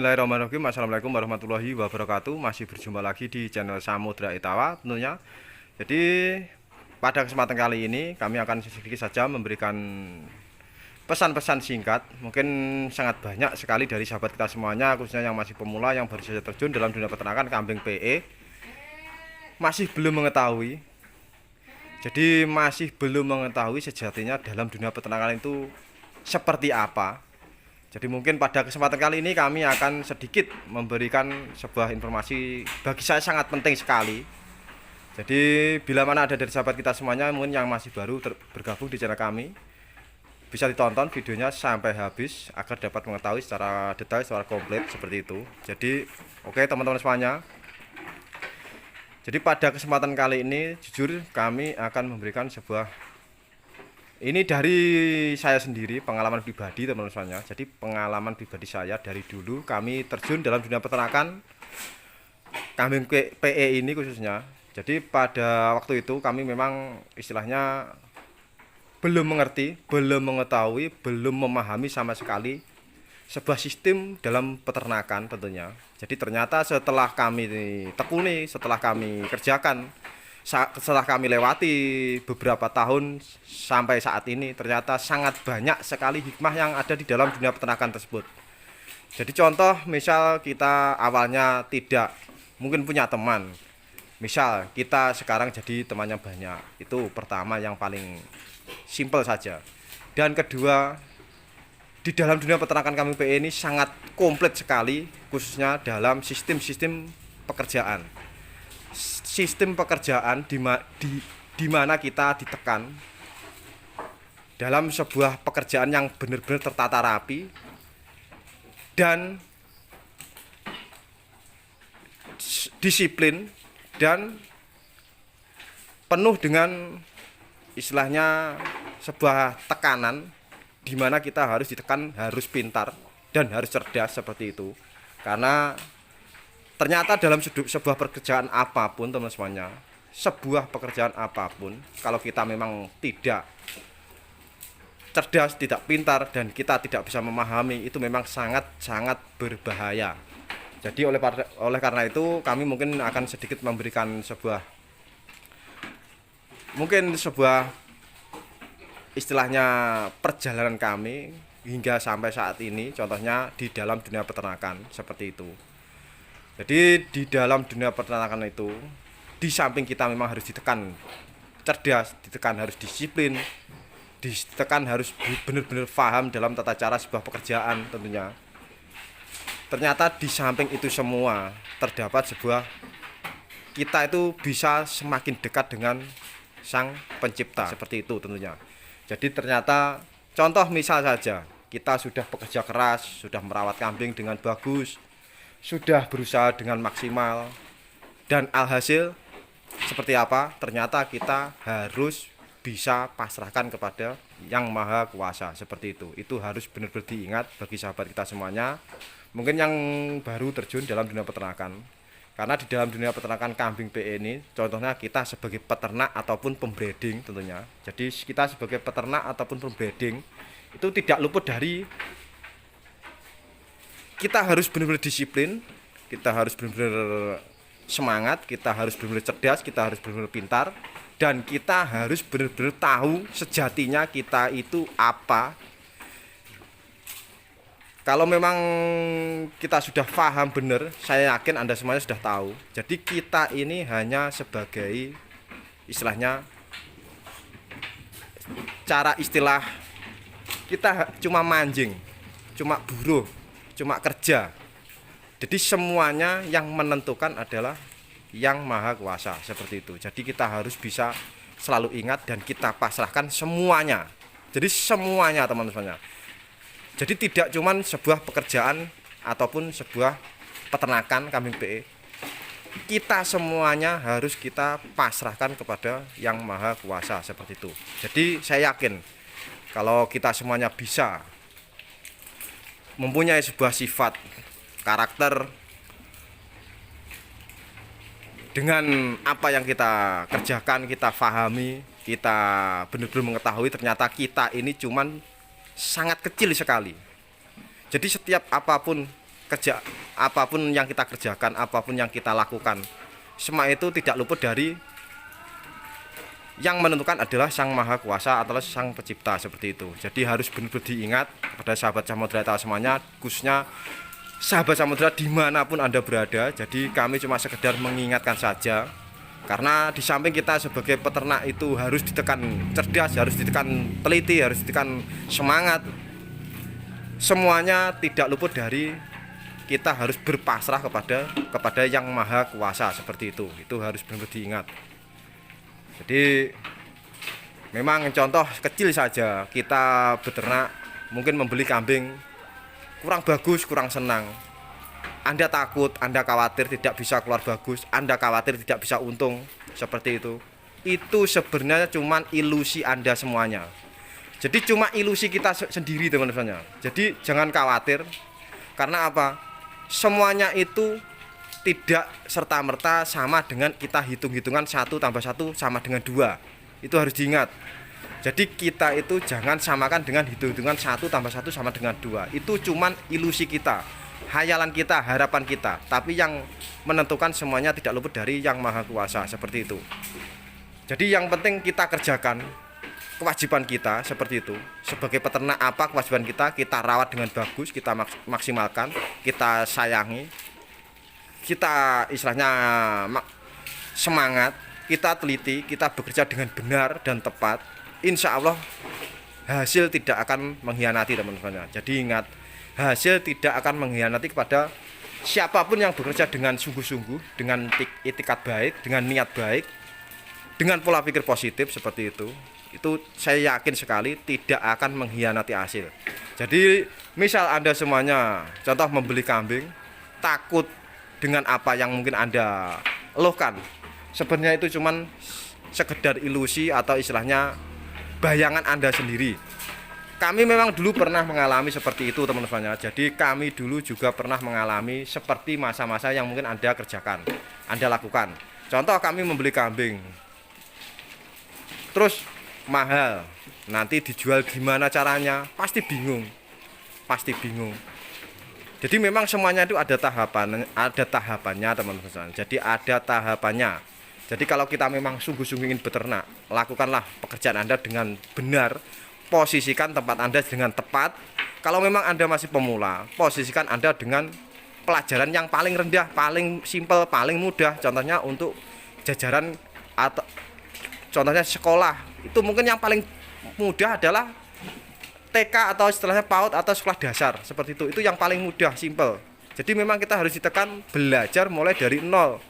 Bismillahirrahmanirrahim. Assalamualaikum warahmatullahi wabarakatuh. Masih berjumpa lagi di channel Samudra Itawa tentunya. Jadi pada kesempatan kali ini kami akan sedikit saja memberikan pesan-pesan singkat. Mungkin sangat banyak sekali dari sahabat kita semuanya, khususnya yang masih pemula, yang baru saja terjun dalam dunia peternakan kambing PE, masih belum mengetahui. Jadi masih belum mengetahui sejatinya dalam dunia peternakan itu seperti apa. Jadi mungkin pada kesempatan kali ini kami akan sedikit memberikan sebuah informasi bagi saya sangat penting sekali. Jadi bila mana ada dari sahabat kita semuanya mungkin yang masih baru bergabung di channel kami, bisa ditonton videonya sampai habis agar dapat mengetahui secara detail, secara komplit seperti itu. Jadi oke teman-teman semuanya. Jadi pada kesempatan kali ini jujur kami akan memberikan sebuah, ini dari saya sendiri, pengalaman pribadi teman-teman semuanya. Jadi pengalaman pribadi saya dari dulu kami terjun dalam dunia peternakan kambing PE ini khususnya. Jadi pada waktu itu kami memang istilahnya belum mengerti, belum mengetahui, belum memahami sama sekali sebuah sistem dalam peternakan tentunya. Jadi ternyata setelah kami tekuni, setelah kami kerjakan, setelah kami lewati beberapa tahun sampai saat ini, ternyata sangat banyak sekali hikmah yang ada di dalam dunia peternakan tersebut. Jadi contoh, misal kita awalnya tidak mungkin punya teman, misal kita sekarang jadi temannya banyak, itu pertama yang paling simpel saja. Dan kedua, di dalam dunia peternakan kambing PE ini sangat komplit sekali, khususnya dalam sistem-sistem pekerjaan. Sistem pekerjaan di mana kita ditekan dalam sebuah pekerjaan yang benar-benar tertata rapi dan disiplin dan penuh dengan istilahnya sebuah tekanan di mana kita harus ditekan, harus pintar dan harus cerdas seperti itu. Karena ternyata dalam sebuah pekerjaan apapun teman semuanya, sebuah pekerjaan apapun, kalau kita memang tidak cerdas, tidak pintar, dan kita tidak bisa memahami, itu memang sangat-sangat berbahaya. Jadi oleh karena itu kami mungkin akan sedikit memberikan sebuah istilahnya perjalanan kami hingga sampai saat ini, contohnya di dalam dunia peternakan seperti itu. Jadi di dalam dunia peternakan itu, di samping kita memang harus ditekan cerdas, ditekan harus disiplin, ditekan harus benar-benar paham dalam tata cara sebuah pekerjaan tentunya. Ternyata di samping itu semua terdapat sebuah, kita itu bisa semakin dekat dengan Sang Pencipta seperti itu tentunya. Jadi ternyata contoh misal saja, kita sudah bekerja keras, sudah merawat kambing dengan bagus, sudah berusaha dengan maksimal, dan alhasil seperti apa? Ternyata kita harus bisa pasrahkan kepada Yang Maha Kuasa seperti itu. Itu harus benar-benar diingat bagi sahabat kita semuanya, mungkin yang baru terjun dalam dunia peternakan. Karena di dalam dunia peternakan kambing PE ini, contohnya kita sebagai peternak ataupun pembreeding tentunya. Jadi kita sebagai peternak ataupun pembreeding itu tidak luput dari, kita harus benar-benar disiplin, kita harus benar-benar semangat, kita harus benar-benar cerdas, kita harus benar-benar pintar, dan kita harus benar-benar tahu sejatinya kita itu apa. Kalau memang kita sudah paham benar, saya yakin Anda semuanya sudah tahu. Jadi kita ini hanya sebagai istilahnya, cara istilah kita cuma manjing, cuma buruh, cuma kerja. Jadi semuanya yang menentukan adalah Yang Maha Kuasa seperti itu. Jadi kita harus bisa selalu ingat dan kita pasrahkan semuanya. Jadi semuanya teman-teman. Jadi tidak cuma sebuah pekerjaan ataupun sebuah peternakan kambing PE, kita semuanya harus kita pasrahkan kepada Yang Maha Kuasa seperti itu. Jadi saya yakin kalau kita semuanya bisa mempunyai sebuah sifat karakter dengan apa yang kita kerjakan, kita pahami, kita benar-benar mengetahui ternyata kita ini cuman sangat kecil sekali. Jadi setiap apapun kerja apapun yang kita kerjakan, apapun yang kita lakukan, semua itu tidak luput dari yang menentukan adalah Sang Maha Kuasa atau Sang Pencipta, seperti itu. Jadi harus benar-benar diingat pada sahabat Samudra Itawa semuanya, khususnya sahabat Samudra dimanapun Anda berada. Jadi kami cuma sekedar mengingatkan saja, karena di samping kita sebagai peternak itu harus ditekan cerdas, harus ditekan teliti, harus ditekan semangat, semuanya tidak luput dari kita harus berpasrah kepada Yang Maha Kuasa, seperti itu. Itu harus benar-benar diingat. Jadi memang contoh kecil saja, kita beternak mungkin membeli kambing kurang bagus, kurang senang. Anda takut, Anda khawatir tidak bisa keluar bagus, Anda khawatir tidak bisa untung, seperti itu. Itu sebenarnya cuma ilusi Anda semuanya. Jadi cuma ilusi kita sendiri, teman-teman. Jadi jangan khawatir. Karena apa? Semuanya itu tidak serta-merta sama dengan kita hitung-hitungan 1 tambah 1 sama dengan 2. Itu harus diingat. Jadi kita itu jangan samakan dengan hitung-hitungan 1 tambah 1 sama dengan 2. Itu cuman ilusi kita, hayalan kita, harapan kita. Tapi yang menentukan semuanya tidak luput dari Yang Maha Kuasa, seperti itu. Jadi yang penting kita kerjakan kewajiban kita, seperti itu. Sebagai peternak, apa kewajiban kita? Kita rawat dengan bagus, kita maksimalkan, kita sayangi, kita istilahnya semangat, kita teliti, kita bekerja dengan benar dan tepat. Insya Allah hasil tidak akan mengkhianati, teman-teman. Jadi ingat, hasil tidak akan mengkhianati kepada siapapun yang bekerja dengan sungguh-sungguh, dengan itikat baik, dengan niat baik, dengan pola pikir positif, seperti itu. Itu saya yakin sekali tidak akan mengkhianati hasil. Jadi misal Anda semuanya contoh membeli kambing, takut dengan apa yang mungkin Anda eluhkan, sebenarnya itu cuman sekedar ilusi atau istilahnya bayangan Anda sendiri. Kami memang dulu pernah mengalami seperti itu, teman-teman. Jadi kami dulu juga pernah mengalami seperti masa-masa yang mungkin Anda kerjakan, Anda lakukan. Contoh kami membeli kambing, terus mahal, nanti dijual gimana caranya, pasti bingung. Jadi memang semuanya itu ada tahapannya, teman-teman. Jadi ada tahapannya. Jadi kalau kita memang sungguh-sungguh ingin beternak, lakukanlah pekerjaan Anda dengan benar, posisikan tempat Anda dengan tepat. Kalau memang Anda masih pemula, posisikan Anda dengan pelajaran yang paling rendah, paling simpel, paling mudah. Contohnya untuk jajaran atau contohnya sekolah, itu mungkin yang paling mudah adalah TK atau istilahnya PAUD atau sekolah dasar, seperti itu. Itu yang paling mudah, simpel. Jadi memang kita harus ditekan belajar mulai dari nol.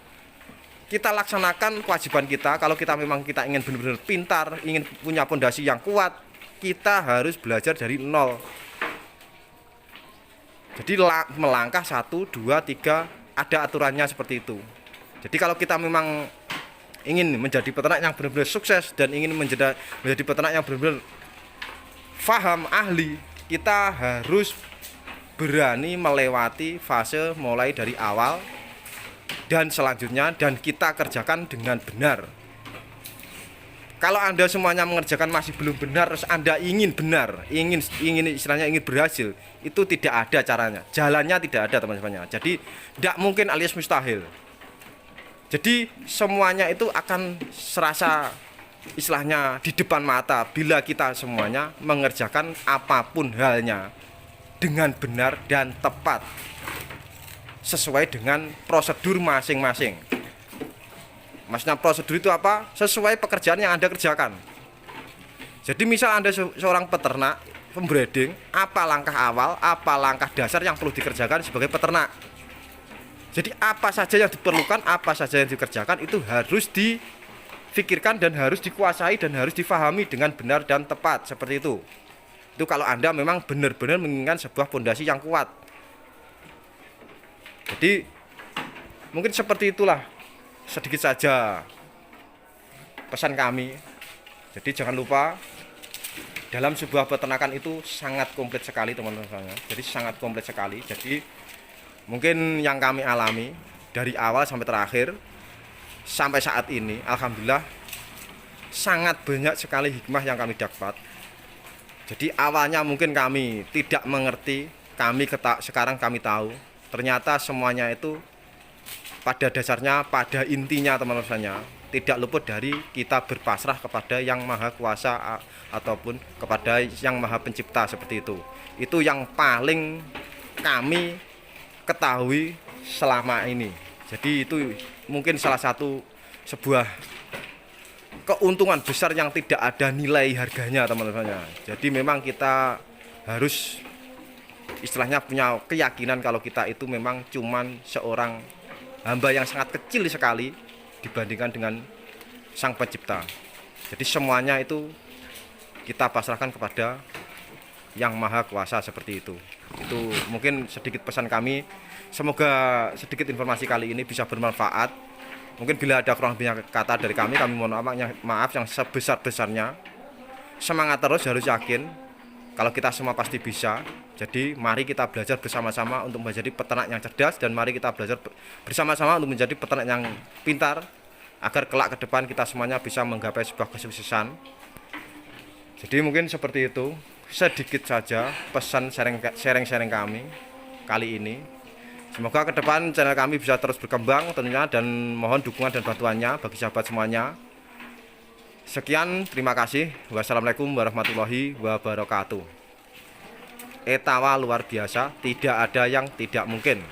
Kita laksanakan kewajiban kita. Kalau kita memang kita ingin benar-benar pintar, ingin punya fondasi yang kuat, kita harus belajar dari nol. Jadi melangkah 1, 2, 3, ada aturannya, seperti itu. Jadi kalau kita memang ingin menjadi peternak yang benar-benar sukses dan ingin menjadi peternak yang benar-benar faham, ahli, kita harus berani melewati fase mulai dari awal dan selanjutnya, dan kita kerjakan dengan benar. Kalau Anda semuanya mengerjakan masih belum benar, terus Anda ingin benar, ingin istilahnya ingin berhasil, itu tidak ada caranya, jalannya tidak ada, teman-teman. Jadi tidak mungkin alias mustahil. Jadi semuanya itu akan serasa istilahnya di depan mata bila kita semuanya mengerjakan apapun halnya dengan benar dan tepat sesuai dengan prosedur masing-masing. Maksudnya prosedur itu apa? Sesuai pekerjaan yang Anda kerjakan. Jadi misal Anda seorang peternak, pembreeding, apa langkah awal, apa langkah dasar yang perlu dikerjakan sebagai peternak. Jadi apa saja yang diperlukan, apa saja yang dikerjakan, itu harus difikirkan dan harus dikuasai dan harus difahami dengan benar dan tepat, seperti itu. Itu kalau Anda memang benar-benar menginginkan sebuah fondasi yang kuat. Jadi mungkin seperti itulah sedikit saja pesan kami. Jadi jangan lupa dalam sebuah peternakan itu sangat komplit sekali, teman-teman. Jadi sangat komplit sekali. Jadi mungkin yang kami alami dari awal sampai terakhir sampai saat ini, alhamdulillah sangat banyak sekali hikmah yang kami dapat. Jadi awalnya mungkin kami tidak mengerti, sekarang kami tahu. ternyata semuanya itu pada dasarnya, pada intinya teman-teman, tidak luput dari kita berpasrah kepada Yang Maha Kuasa ataupun kepada Yang Maha Pencipta, seperti itu. Itu yang paling kami ketahui selama ini. Jadi itu mungkin salah satu sebuah keuntungan besar yang tidak ada nilai harganya teman-teman. Jadi memang kita harus istilahnya punya keyakinan kalau kita itu memang cuman seorang hamba yang sangat kecil sekali dibandingkan dengan Sang Pencipta. Jadi semuanya itu kita pasrahkan kepada Yang Maha Kuasa, seperti itu. Itu mungkin sedikit pesan kami. Semoga sedikit informasi kali ini bisa bermanfaat. Mungkin bila ada kurang lebihnya kata dari kami mohon maaf yang sebesar-besarnya. Semangat terus, harus yakin kalau kita semua pasti bisa. Jadi mari kita belajar bersama-sama untuk menjadi peternak yang cerdas, dan mari kita belajar bersama-sama untuk menjadi peternak yang pintar, agar kelak ke depan kita semuanya bisa menggapai sebuah kesuksesan. Jadi mungkin seperti itu, sedikit saja pesan sharing kami kali ini. Semoga ke depan channel kami bisa terus berkembang tentunya, dan mohon dukungan dan bantuannya bagi sahabat semuanya. Sekian, terima kasih. Wassalamualaikum warahmatullahi wabarakatuh. Etawa luar biasa, tidak ada yang tidak mungkin.